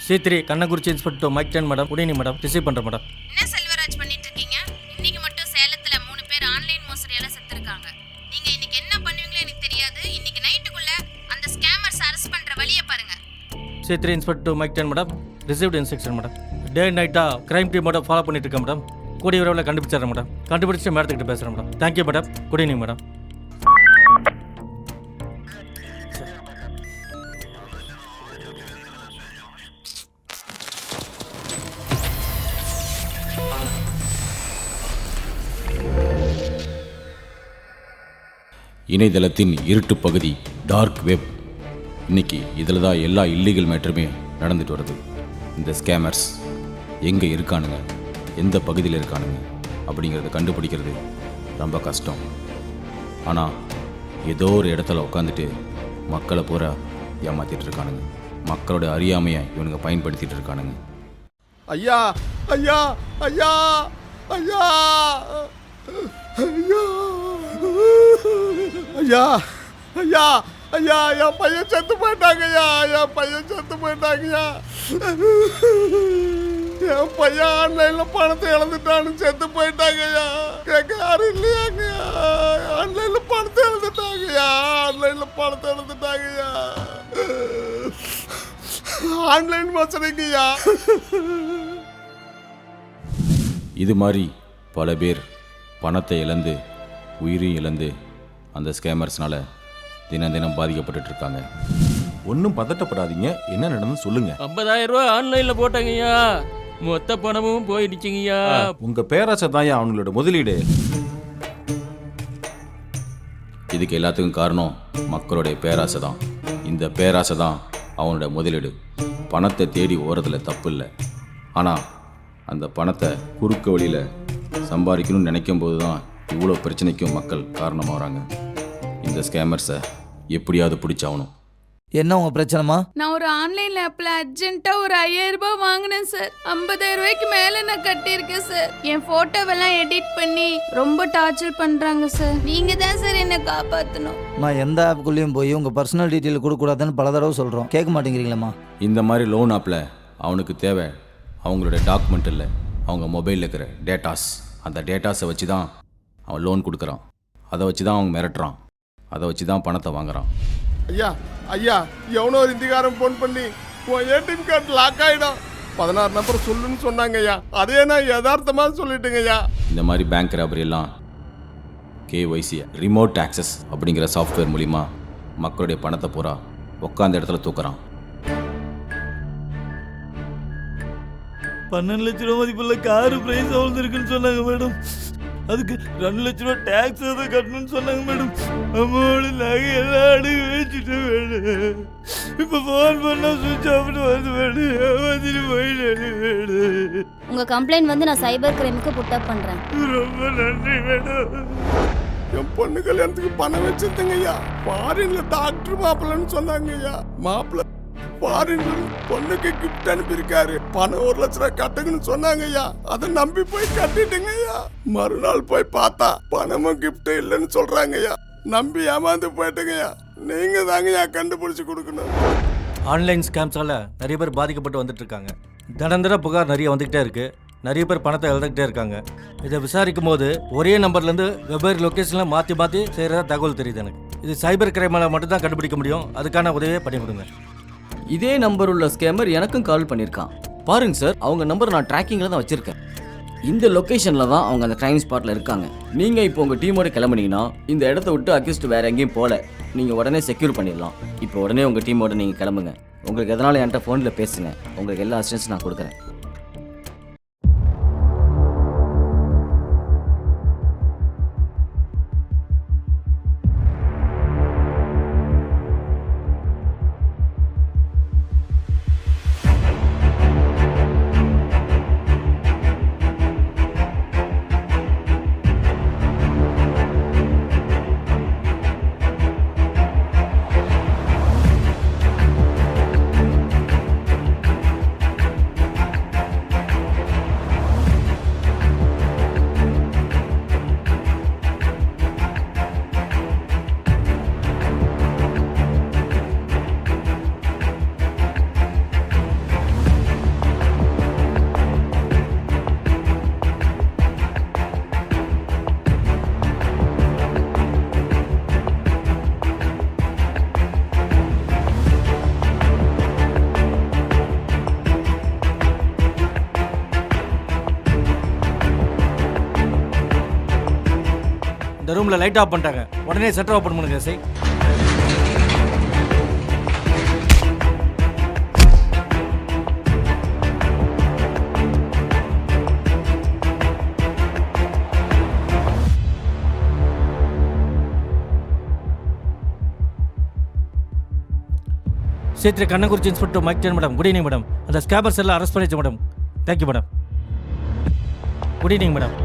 C3 Kannankurichi inspector mike 10 madam. Good evening madam. Receive பண்ணுறேன் madam. என்ன செல்வராஜ் பண்ணிட்டு இருக்கீங்க? இன்னைக்கு மட்டும் சேலத்துல 3 பேர் ஆன்லைன் மோசடியால செத்துருக்காங்க. நீங்க இன்னைக்கு என்ன பண்ணுவீங்களோ எனக்கு தெரியாது. இன்னைக்கு நைட்டுக்குள்ள அந்த ஸ்கேமர்ஸ் அரெஸ்ட் பண்ற வழியை பாருங்க. C3 inspector mike 10 madam. Received instruction madam. Day நைட்டாக கிரைம் டீமோட ஃபாலோ பண்ணிட்டு இருக்கேன் மேடம். கூடிய விரைவில் கண்டுபிடிச்சிடறேன் மேடம். கண்டுபிடிச்சி மேடத்துக்கிட்ட பேசுகிறேன் madam. Thank you madam. Good evening madam. இணையதளத்தின் இருட்டு பகுதி டார்க் வெப். இன்னைக்கு இதில் தான் எல்லா இல்லீகல் மேட்டருமே நடந்துட்டு வருது. இந்த ஸ்கேமர்ஸ் எங்கே இருக்கானுங்க, எந்த பகுதியில் இருக்கானுங்க அப்படிங்கிறத கண்டுபிடிக்கிறது ரொம்ப கஷ்டம். ஆனால் ஏதோ ஒரு இடத்துல உட்காந்துட்டு மக்களை பூரா ஏமாற்றிட்டு இருக்கானுங்க. மக்களோட அறியாமையை இவனுங்க பயன்படுத்திட்டு இருக்கானுங்க. ஐயா ஐயா ஐயா ஐயா ஐயா ஐயா ஐயா ஐயா என் பையன் செத்து போயிட்டாங்கய்யா. என் பையன் செத்து போயிட்டாங்கய்யா. என் பையன் ஆன்லைனில் பணத்தை இழந்துட்டான்னு செத்து போயிட்டாங்கய்யா. கேட்க யாரும் இல்லையாங்கய்யா. ஆன்லைனில் பணத்தை இழந்துட்டாங்கய்யா. ஆன்லைனில் பணத்தை இழந்துட்டாங்கய்யா. ஆன்லைன் மோசடிங்கய்யா. இது மாதிரி பல பேர் பணத்தை இழந்து உயிரையும் இழந்து அந்த ஸ்கேமர்ஸ்னால தினம் தினம் பாதிக்கப்பட்டு இருக்காங்க. ஒன்றும் பதட்டப்படாதீங்க, என்ன நடந்து சொல்லுங்க. 50,000 ரூபா ஆன்லைன்ல போட்டாங்கய்யா. மொத்த பணமும் போயிடுச்சுங்கய்யா. உங்க பேராசை தான் அவங்களோட முதலீடு. இதுக்கு எல்லாத்துக்கும் காரணம் மக்களுடைய பேராசை தான். இந்த பேராசை தான் அவனோட முதலீடு. பணத்தை தேடி ஓரத்தில் தப்பு இல்லை. ஆனால் அந்த பணத்தை குறுக்க வழியில் சம்பாதிக்கணும்னு நினைக்கும் போது தான் இவ்வளோ பிரச்சனைக்கும் மக்கள் காரணமாகறாங்க. இந்த ஸ்கேமர்ஸை எப்படியாவது பிடிச்சாகணும். என்ன உங்க பிரச்சனைமா? நான் ஒரு ஆன்லைன் ஆப்ல அர்ஜென்ட்டா ஒரு 5,000 ரூபாய் வாங்கினேன் சார். 50,000 ரூபாய்க்கு மேல நான் கட்டியிருக்கேன் சார். என் போட்டோவெல்லாம் எடிட் பண்ணி ரொம்ப டார்ச்சர் பண்றாங்க சார். நீங்க தான் சார் என்ன காப்பாற்றணும். நான் எந்த ஆப்புக்குள்ளேயும் போய் உங்க பர்சனல் டீட்டெயில் கொடுக்கூடாதுன்னு பல தடவை சொல்றோம். கேட்க மாட்டேங்கிறீங்களா? இந்த மாதிரி லோன் ஆப்பில் அவனுக்கு தேவை அவங்களோட டாக்குமெண்ட் இல்லை, அவங்க மொபைலில் இருக்கிற டேட்டாஸ். அந்த டேட்டாஸை வச்சு தான் அவன் லோன் கொடுக்குறான். அதை வச்சு தான் அவங்க மிரட்டுறான். அதை வச்சு தான் பணத்தை வாங்குறான். ஐயா ஐயா எவனோ ஒரு இந்திகாரம் ஃபோன் பண்ணி உன் ஏடிஎம் கார்டு லாக் ஆகிடும் 16 நம்பர் சொல்லுன்னு சொன்னாங்க ஐயா. அதே நான் யதார்த்தமாக சொல்லிட்டுங்க ஐயா. இந்த மாதிரி பேங்க் ராபரி எல்லாம் KYC ரிமோட் ஆக்சஸ் அப்படிங்கிற சாஃப்ட்வேர் மூலிமா மக்களுடைய பணத்தை பூரா உட்காந்த இடத்துல தூக்குறான். 12 லட்ச ரூபா மதிப்புள்ள காரு பிரைஸ் அவ்வளோருக்குன்னு சொன்னாங்க மேடம். அதுக்கு 2 லட்ச ரூபா டேக்ஸ் தான் கட்டணும்னு சொன்னாங்க மேடம். அம்மாவோட நகை எல்லாம் அடகு வச்சுட்டு மேடம். இப்போ ஃபோன் பண்ணால் சுவிட்ச் ஆஃப்னு வந்து மேடம். ஏமாத்திட்டு போயிட்டு மேடம். உங்கள் கம்ப்ளைண்ட் வந்து நான் சைபர் கிரைமுக்கு புட்டப் பண்ணுறேன். ரொம்ப நன்றி மேடம். என் பொண்ணு கல்யாணத்துக்கு பணம் வச்சிருந்தேங்க ஐயா. ஃபாரின்ல டாக்டர் மாப்பிள்ளன்னு சொன்னாங்க ஐயா. மாப்பிள்ள ஃபாரின்ல பொண்ணுக்கு கிஃப்ட் அனுப்பியிருக்காரு. பணம் 1 லட்ச ரூபாய் கட்டுங்கன்னு சொன்னாங்க ஐயா. அதை நம்பி போய் கட்டிட்டுங்க ஐயா. மறுநாள் போய் பார்த்தா பணமும் கிஃப்ட் இல்லைன்னு சொல்றாங்க ஐயா. நம்பி ஏமாந்து போயிட்டுங்க ஐயா. நீங்க தாங்க ஐயா கண்டுபிடிச்சு கொடுக்கணும். ஆன்லைன் ஸ்கேம்ஸால் நிறைய பேர் பாதிக்கப்பட்டு வந்துட்டு இருக்காங்க. தினம் புகார் நிறைய வந்துக்கிட்டே இருக்குது. நிறைய பேர் பணத்தை இழந்துக்கிட்டே இருக்காங்க. இதை விசாரிக்கும் போது ஒரே நம்பர்லேருந்து வெவ்வேறு லொக்கேஷனில் மாற்றி மாற்றி செய்கிறதா தகவல் தெரியுது எனக்கு. இது சைபர் கிரைமால் மட்டும்தான் கண்டுபிடிக்க முடியும். அதுக்கான உதவியே பண்ணி கொடுங்க. இதே நம்பர் உள்ள ஸ்கேமர் எனக்கும் கால் பண்ணியிருக்கான். பாருங்க சார், அவங்க நம்பர் நான் ட்ராக்கிங்கில் தான் வச்சுருக்கேன். இந்த லொக்கேஷனில் தான் அவங்க அந்த க்ரைம் ஸ்பாட்டில் இருக்காங்க. நீங்கள் இப்போ உங்கள் டீமோட கிளம்புனீங்கன்னா இந்த இடத்த விட்டு அக்யூஸ்ட் வேறு எங்கேயும் போகல. நீங்கள் உடனே செக்யூர் பண்ணிடலாம். இப்போ உடனே உங்கள் டீமோட நீங்கள் கிளம்புங்க. உங்களுக்கு எதனால என்கிட்ட ஃபோனில் பேசுங்க. உங்களுக்கு எல்லா அசிஸ்டன்ஸும் நான் கொடுக்குறேன். இந்த ரூமில் லைட் ஆஃப் பண்ணிட்டாங்க. உடனே ஷட்டர் ஓப்பன் பண்ணுங்க எஸ்ஐ. சேத்ரி Kannankurichi inspector mike ten madam. Good evening madam. அந்த ஸ்கேபர்ஸ் எல்லாம் அரெஸ்ட் பண்ணிச்சு madam. Thank you madam. Good evening madam.